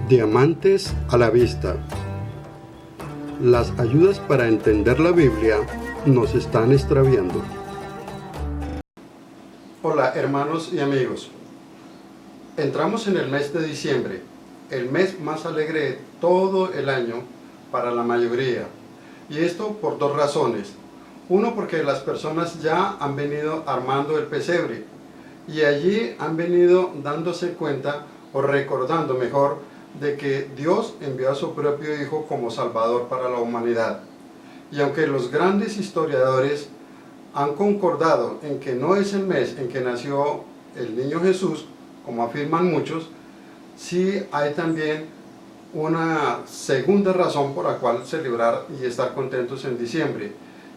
Diamantes a la vista. Las ayudas para entender la Biblia nos están extraviando. Hola hermanos y amigos. Entramos en el mes de diciembre, el mes más alegre de todo el año para la mayoría. Y esto por dos razones. Uno, porque las personas ya han venido armando el pesebre y allí han venido dándose cuenta o recordando mejor de que Dios envió a su propio Hijo como Salvador para la humanidad. Y aunque los grandes historiadores han concordado en que no es el mes en que nació el niño Jesús, como afirman muchos, sí hay también una segunda razón por la cual celebrar y estar contentos en diciembre,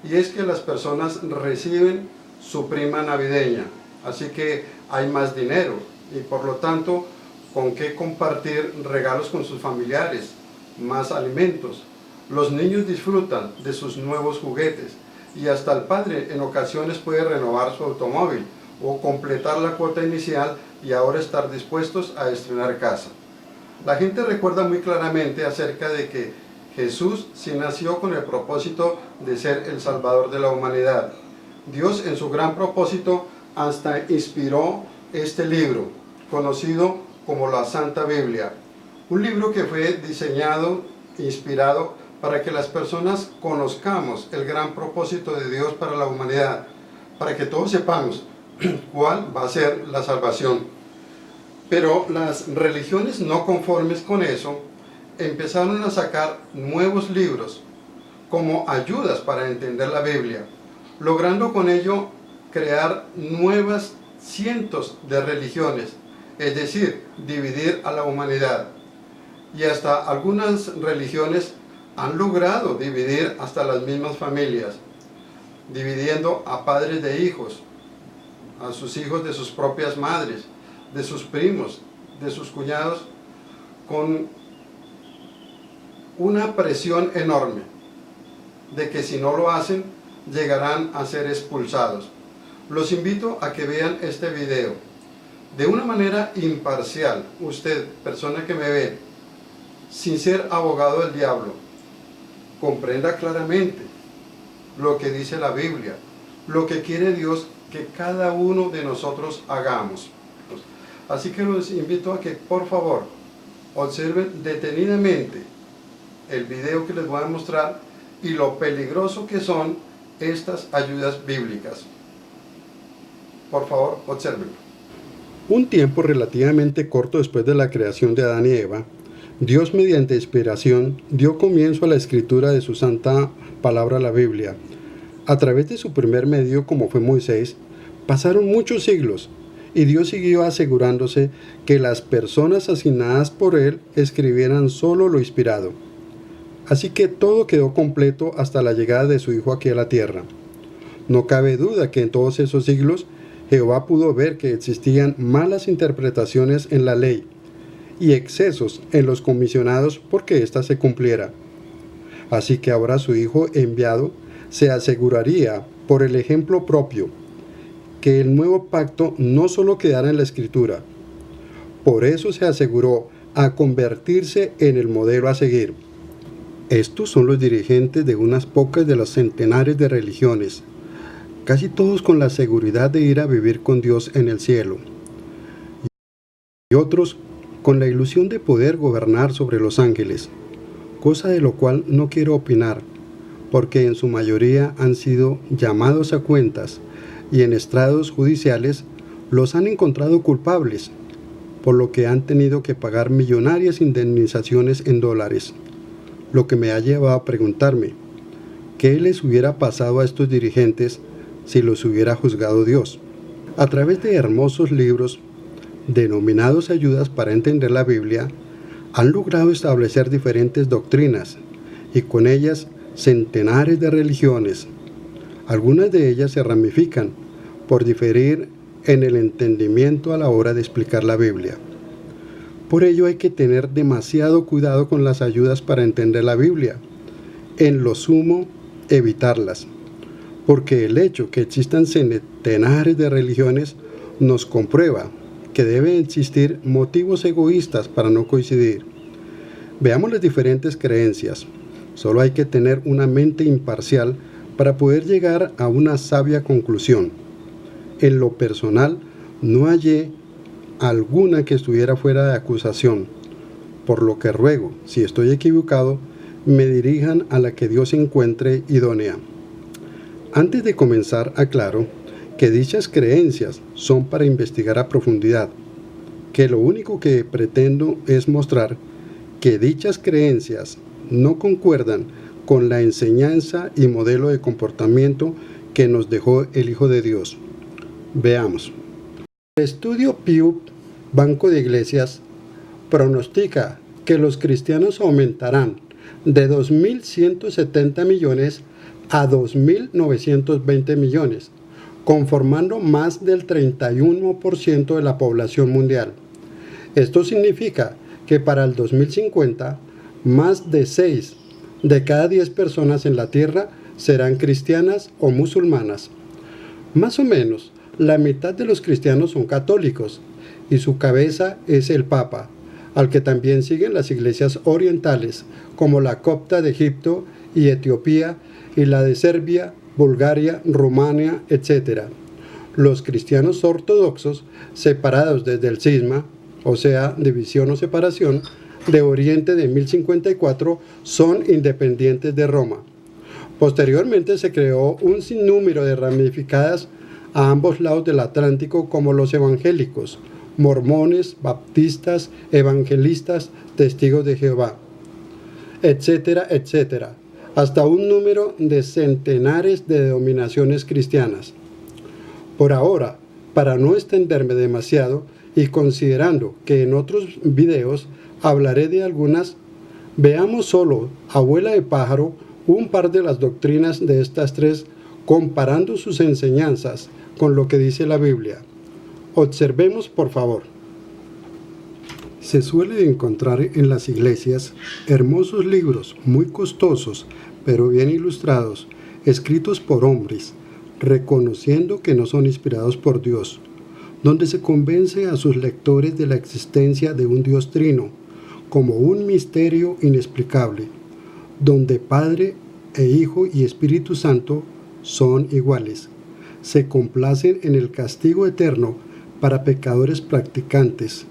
y es que las personas reciben su prima navideña, así que hay más dinero y por lo tanto con qué compartir regalos con sus familiares, más alimentos. Los niños disfrutan de sus nuevos juguetes y hasta el padre en ocasiones puede renovar su automóvil o completar la cuota inicial y ahora estar dispuestos a estrenar casa. La gente recuerda muy claramente acerca de que Jesús sí nació con el propósito de ser el Salvador de la humanidad. Dios en su gran propósito hasta inspiró este libro, conocido como la Santa Biblia, un libro que fue diseñado, inspirado para que las personas conozcamos el gran propósito de Dios para la humanidad, para que todos sepamos cuál va a ser la salvación. Pero las religiones no conformes con eso, empezaron a sacar nuevos libros como ayudas para entender la Biblia, logrando con ello crear nuevas cientos de religiones, es decir, dividir a la humanidad. Y hasta algunas religiones han logrado dividir hasta las mismas familias, dividiendo a padres de hijos, a sus hijos de sus propias madres, de sus primos, de sus cuñados, con una presión enorme de que si no lo hacen, llegarán a ser expulsados. Los invito a que vean este video de una manera imparcial. Usted, persona que me ve, sin ser abogado del diablo, comprenda claramente lo que dice la Biblia, lo que quiere Dios que cada uno de nosotros hagamos. Así que los invito a que por favor observen detenidamente el video que les voy a mostrar y lo peligroso que son estas ayudas bíblicas. Por favor, observen. Un tiempo relativamente corto después de la creación de Adán y Eva, Dios mediante inspiración dio comienzo a la escritura de su santa palabra, la Biblia. A través de su primer medio, como fue Moisés, pasaron muchos siglos y Dios siguió asegurándose que las personas asignadas por él escribieran solo lo inspirado. Así que todo quedó completo hasta la llegada de su Hijo aquí a la tierra. No cabe duda que en todos esos siglos Jehová pudo ver que existían malas interpretaciones en la ley y excesos en los comisionados porque ésta se cumpliera. Así que ahora su Hijo enviado se aseguraría por el ejemplo propio que el nuevo pacto no solo quedara en la Escritura. Por eso se aseguró a convertirse en el modelo a seguir. Estos son los dirigentes de unas pocas de las centenares de religiones, casi todos con la seguridad de ir a vivir con Dios en el cielo, y otros con la ilusión de poder gobernar sobre los ángeles, cosa de lo cual no quiero opinar, porque en su mayoría han sido llamados a cuentas y en estrados judiciales los han encontrado culpables, por lo que han tenido que pagar millonarias indemnizaciones en dólares, lo que me ha llevado a preguntarme, ¿qué les hubiera pasado a estos dirigentes si los hubiera juzgado Dios? A través de hermosos libros, denominados ayudas para entender la Biblia, han logrado establecer diferentes doctrinas y con ellas centenares de religiones. Algunas de ellas se ramifican por diferir en el entendimiento a la hora de explicar la Biblia. Por ello hay que tener demasiado cuidado con las ayudas para entender la Biblia. En lo sumo, evitarlas, porque el hecho que existan centenares de religiones nos comprueba que deben existir motivos egoístas para no coincidir, Veamos las diferentes creencias. Solo hay que tener una mente imparcial para poder llegar a una sabia conclusión. En lo personal, no hallé alguna que estuviera fuera de acusación, por lo que ruego, si estoy equivocado, me dirijan a la que Dios encuentre idónea. Antes de comenzar, aclaro que dichas creencias son para investigar a profundidad, que lo único que pretendo es mostrar que dichas creencias no concuerdan con la enseñanza y modelo de comportamiento que nos dejó el Hijo de Dios. Veamos. El estudio Pew, Banco de Iglesias, pronostica que los cristianos aumentarán de 2.170 millones a 2.920 millones, conformando más del 31% de la población mundial. Esto significa que para el 2050, más de 6 de cada 10 personas en la Tierra serán cristianas o musulmanas. Más o menos, la mitad de los cristianos son católicos, y su cabeza es el Papa, al que también siguen las iglesias orientales, como la copta de Egipto y Etiopía, y la de Serbia, Bulgaria, Rumania, etc. Los cristianos ortodoxos, separados desde el cisma, o sea, división o separación, de Oriente de 1054, son independientes de Roma. Posteriormente se creó un sinnúmero de ramificadas a ambos lados del Atlántico, como los evangélicos, mormones, baptistas, evangelistas, testigos de Jehová, etcétera, etcétera, hasta un número de centenares de denominaciones cristianas. Por ahora, para no extenderme demasiado y considerando que en otros videos hablaré de algunas, veamos solo, abuela de pájaro, un par de las doctrinas de estas tres, comparando sus enseñanzas con lo que dice la Biblia. Observemos, por favor. Se suele encontrar en las iglesias hermosos libros muy costosos, pero bien ilustrados, escritos por hombres, reconociendo que no son inspirados por Dios, donde se convence a sus lectores de la existencia de un Dios trino, como un misterio inexplicable, donde Padre e Hijo y Espíritu Santo son iguales. Se complacen en el castigo eterno para pecadores practicantes,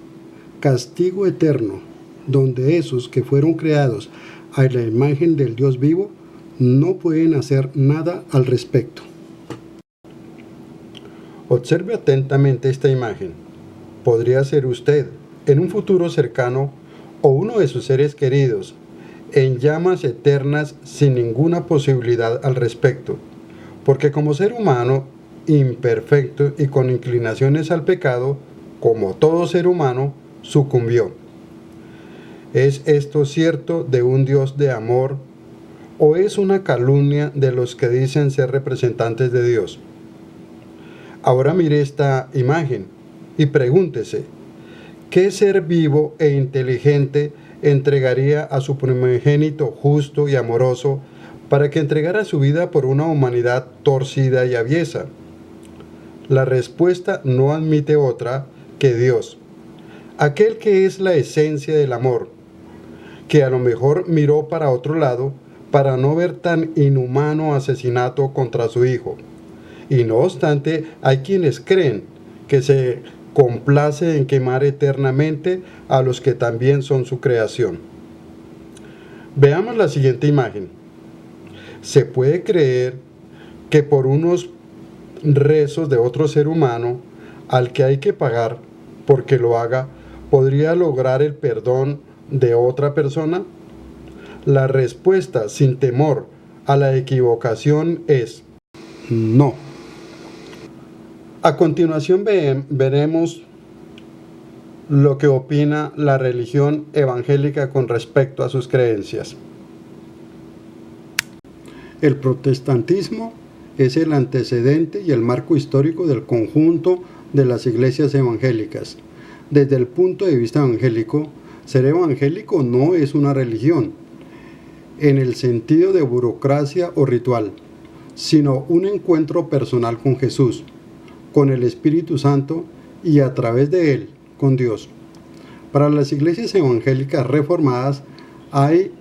castigo eterno, donde esos que fueron creados a la imagen del Dios vivo no pueden hacer nada al respecto. Observe atentamente esta imagen. Podría ser usted, en un futuro cercano, o uno de sus seres queridos, en llamas eternas sin ninguna posibilidad al respecto, porque como ser humano, imperfecto y con inclinaciones al pecado, como todo ser humano, sucumbió. ¿Es esto cierto de un Dios de amor o es una calumnia de los que dicen ser representantes de Dios? Ahora mire esta imagen y pregúntese, ¿qué ser vivo e inteligente entregaría a su primogénito justo y amoroso para que entregara su vida por una humanidad torcida y aviesa? La respuesta no admite otra que Dios, aquel que es la esencia del amor, que a lo mejor miró para otro lado para no ver tan inhumano asesinato contra su hijo. Y no obstante, hay quienes creen que se complace en quemar eternamente a los que también son su creación. Veamos la siguiente imagen. Se puede creer que por unos rezos de otro ser humano, al que hay que pagar porque lo haga, ¿podría lograr el perdón de otra persona? La respuesta, sin temor a la equivocación, es no. A continuación veremos lo que opina la religión evangélica con respecto a sus creencias. El protestantismo es el antecedente y el marco histórico del conjunto de las iglesias evangélicas. Desde el punto de vista evangélico, ser evangélico no es una religión, en el sentido de burocracia o ritual, sino un encuentro personal con Jesús, con el Espíritu Santo y a través de él, con Dios. Para las iglesias evangélicas reformadas, hay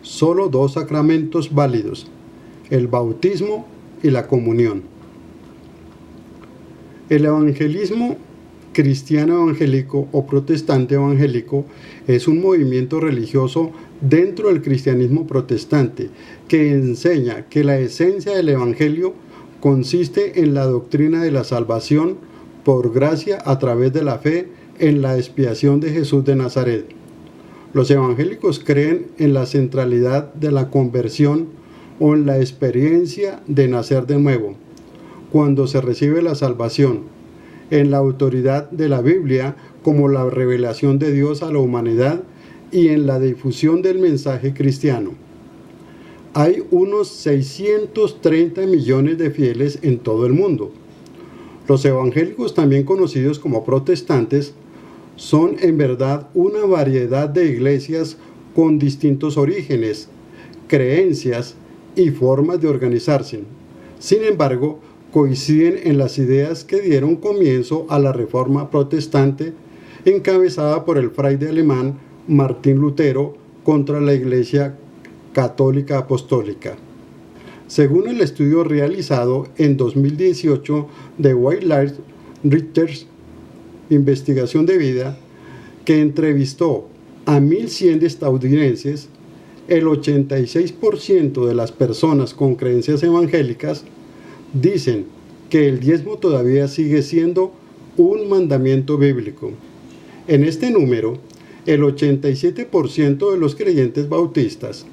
solo dos sacramentos válidos: el bautismo y la comunión. El evangelismo cristiano evangélico o protestante evangélico es un movimiento religioso dentro del cristianismo protestante que enseña que la esencia del evangelio consiste en la doctrina de la salvación por gracia a través de la fe en la expiación de Jesús de Nazaret. Los evangélicos creen en la centralidad de la conversión o en la experiencia de nacer de nuevo, cuando se recibe la salvación, en la autoridad de la Biblia como la revelación de Dios a la humanidad y en la difusión del mensaje cristiano. Hay unos 630 millones de fieles en todo el mundo. Los evangélicos, también conocidos como protestantes, son en verdad una variedad de iglesias con distintos orígenes, creencias y formas de organizarse. Sin embargo, coinciden en las ideas que dieron comienzo a la Reforma Protestante, encabezada por el fraile alemán Martín Lutero contra la Iglesia Católica Apostólica. Según el estudio realizado en 2018 de Wildlife Research, Investigación de Vida, que entrevistó a 1.100 estadounidenses, el 86% de las personas con creencias evangélicas dicen que el diezmo todavía sigue siendo un mandamiento bíblico. En este número, el 87% de los creyentes bautistas,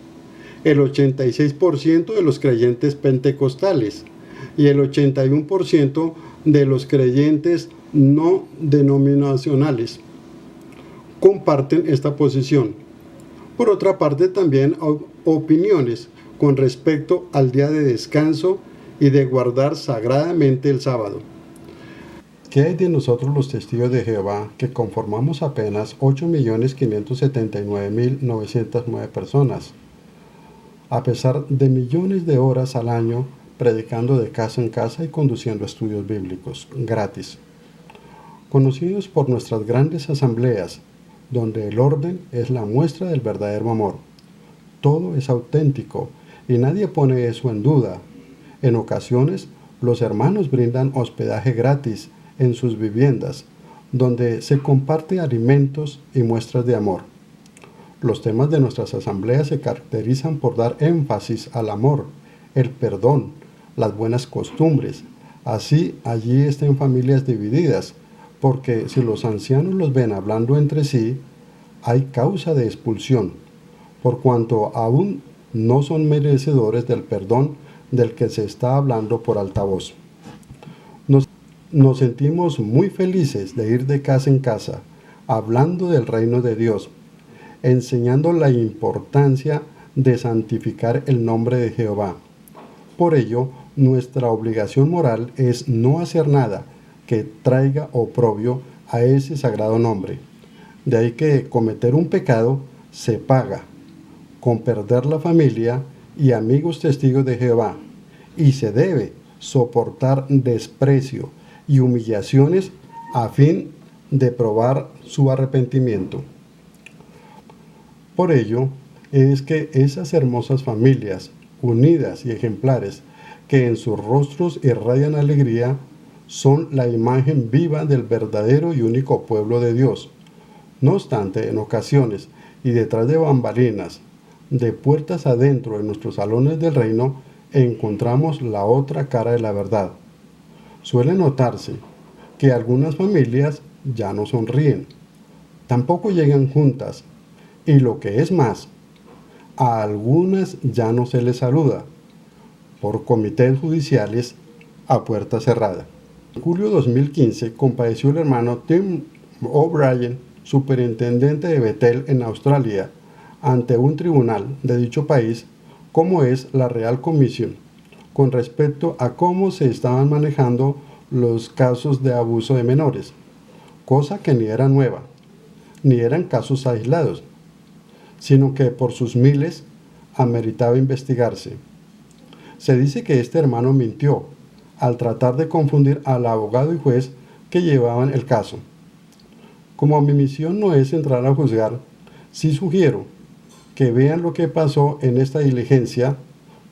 el 86% de los creyentes pentecostales y el 81% de los creyentes no denominacionales comparten esta posición. Por otra parte, también hay opiniones con respecto al día de descanso y de guardar sagradamente el sábado. ¿Qué hay de nosotros los testigos de Jehová, que conformamos apenas 8.579.909 personas, a pesar de millones de horas al año predicando de casa en casa y conduciendo estudios bíblicos gratis? Conocidos por nuestras grandes asambleas, donde el orden es la muestra del verdadero amor. Todo es auténtico y nadie pone eso en duda. En ocasiones, los hermanos brindan hospedaje gratis en sus viviendas, donde se comparte alimentos y muestras de amor. Los temas de nuestras asambleas se caracterizan por dar énfasis al amor, el perdón, las buenas costumbres. Así, allí estén familias divididas, porque si los ancianos los ven hablando entre sí, hay causa de expulsión, por cuanto aún no son merecedores del perdón del que se está hablando por altavoz. Nos sentimos muy felices de ir de casa en casa, hablando del reino de Dios, enseñando la importancia de santificar el nombre de Jehová. Por ello, nuestra obligación moral es no hacer nada que traiga oprobio a ese sagrado nombre. De ahí que cometer un pecado se paga con perder la familia y amigos testigos de Jehová, y se debe soportar desprecio y humillaciones a fin de probar su arrepentimiento. Por ello es que esas hermosas familias, unidas y ejemplares, que en sus rostros irradian alegría, son la imagen viva del verdadero y único pueblo de Dios. No obstante, en ocasiones y detrás de bambalinas, de puertas adentro de nuestros salones del reino, encontramos la otra cara de la verdad. Suele notarse que algunas familias ya no sonríen, tampoco llegan juntas, y lo que es más, a algunas ya no se les saluda, por comités judiciales a puerta cerrada. En julio de 2015 compareció el hermano Tim O'Brien, superintendente de Bethel en Australia, ante un tribunal de dicho país, como es la Real Comisión, con respecto a cómo se estaban manejando los casos de abuso de menores, cosa que ni era nueva, ni eran casos aislados, sino que por sus miles ameritaba investigarse. Se dice que este hermano mintió al tratar de confundir al abogado y juez que llevaban el caso. Como mi misión no es entrar a juzgar, sí sugiero que vean lo que pasó en esta diligencia,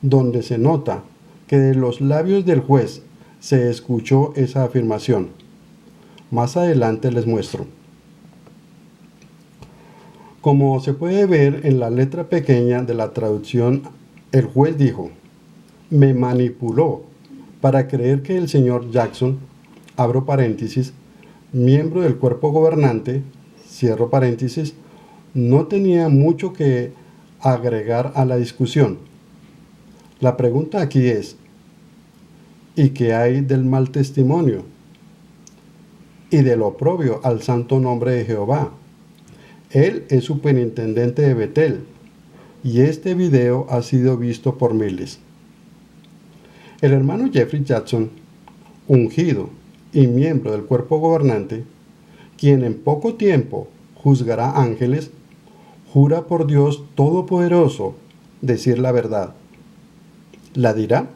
donde se nota que de los labios del juez se escuchó esa afirmación. Más adelante les muestro. Como se puede ver en la letra pequeña de la traducción, el juez dijo: me manipuló para creer que el señor Jackson, abro paréntesis, miembro del cuerpo gobernante, cierro paréntesis, no tenía mucho que agregar a la discusión. La pregunta aquí es: ¿y qué hay del mal testimonio? Y del oprobio al santo nombre de Jehová. Él es superintendente de Betel, y este video ha sido visto por miles. El hermano Jeffrey Jackson, ungido y miembro del cuerpo gobernante, quien en poco tiempo juzgará ángeles, jura por Dios Todopoderoso decir la verdad. ¿La dirá?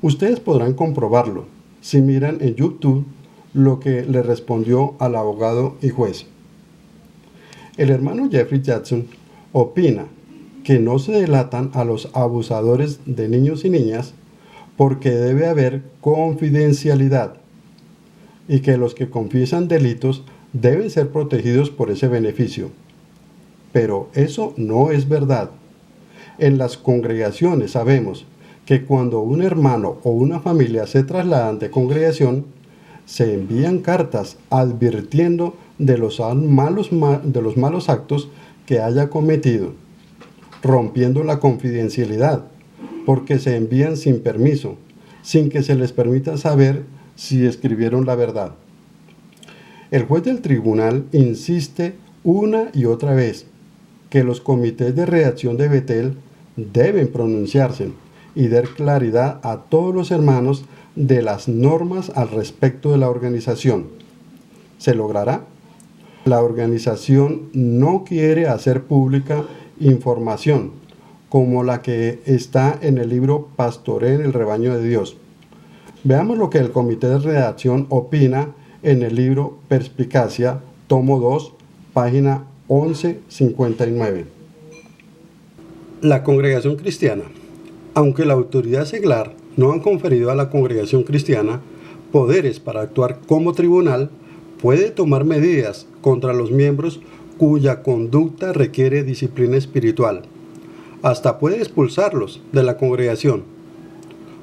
Ustedes podrán comprobarlo si miran en YouTube lo que le respondió al abogado y juez. El hermano Jeffrey Jackson opina que no se delatan a los abusadores de niños y niñas porque debe haber confidencialidad y que los que confiesan delitos deben ser protegidos por ese beneficio. Pero eso no es verdad. En las congregaciones sabemos que cuando un hermano o una familia se trasladan de congregación, se envían cartas advirtiendo de los malos actos que haya cometido, rompiendo la confidencialidad, porque se envían sin permiso, sin que se les permita saber si escribieron la verdad. El juez del tribunal insiste una y otra vez que los comités de redacción de Betel deben pronunciarse y dar claridad a todos los hermanos de las normas al respecto de la organización. ¿Se logrará? La organización no quiere hacer pública información como la que está en el libro Pastoreen el rebaño de Dios. Veamos lo que el comité de redacción opina en el libro Perspicacia, tomo 2, página 1159. La congregación cristiana. Aunque la autoridad seglar no han conferido a la congregación cristiana poderes para actuar como tribunal, puede tomar medidas contra los miembros cuya conducta requiere disciplina espiritual. Hasta puede expulsarlos de la congregación.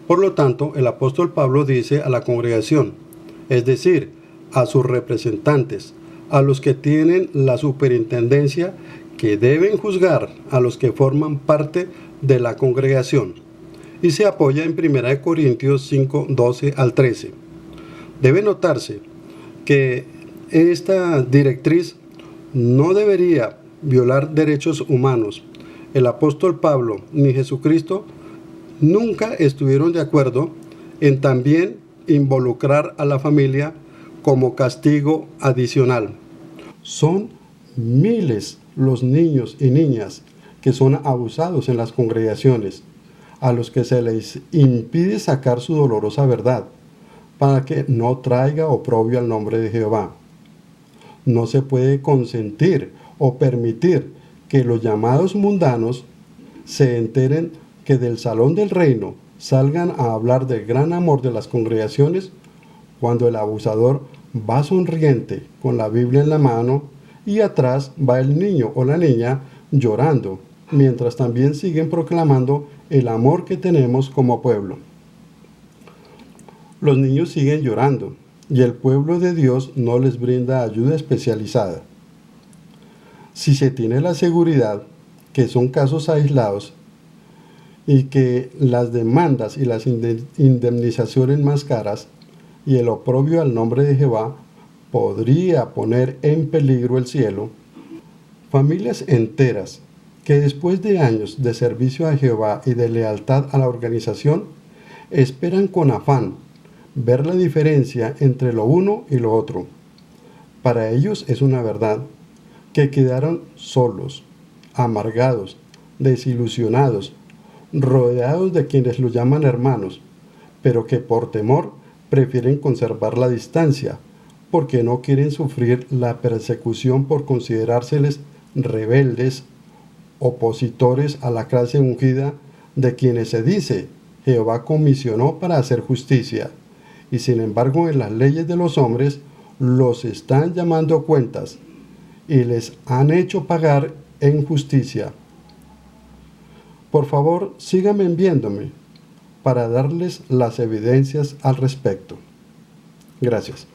Por lo tanto, el apóstol Pablo dice a la congregación, es decir, a sus representantes, a los que tienen la superintendencia, que deben juzgar a los que forman parte de la congregación, y se apoya en 1 Corintios 5, 12 al 13. Debe notarse que esta directriz no debería violar derechos humanos. El apóstol Pablo ni Jesucristo nunca estuvieron de acuerdo en también involucrar a la familia como castigo adicional. Son miles los niños y niñas que son abusados en las congregaciones, a los que se les impide sacar su dolorosa verdad, para que no traiga oprobio al nombre de Jehová. No se puede consentir o permitir que los llamados mundanos se enteren que del salón del reino salgan a hablar del gran amor de las congregaciones cuando el abusador va sonriente con la Biblia en la mano y atrás va el niño o la niña llorando, mientras también siguen proclamando el amor que tenemos como pueblo. Los niños siguen llorando y el pueblo de Dios no les brinda ayuda especializada. Si se tiene la seguridad que son casos aislados y que las demandas y las indemnizaciones más caras y el oprobio al nombre de Jehová podría poner en peligro el cielo, familias enteras que después de años de servicio a Jehová y de lealtad a la organización, esperan con afán ver la diferencia entre lo uno y lo otro. Para ellos es una verdad que quedaron solos, amargados, desilusionados, rodeados de quienes los llaman hermanos, pero que por temor prefieren conservar la distancia, porque no quieren sufrir la persecución por considerárseles rebeldes opositores a la clase ungida de quienes se dice Jehová comisionó para hacer justicia, y sin embargo en las leyes de los hombres los están llamando a cuentas y les han hecho pagar en justicia. Por favor, síganme enviándome para darles las evidencias al respecto. Gracias.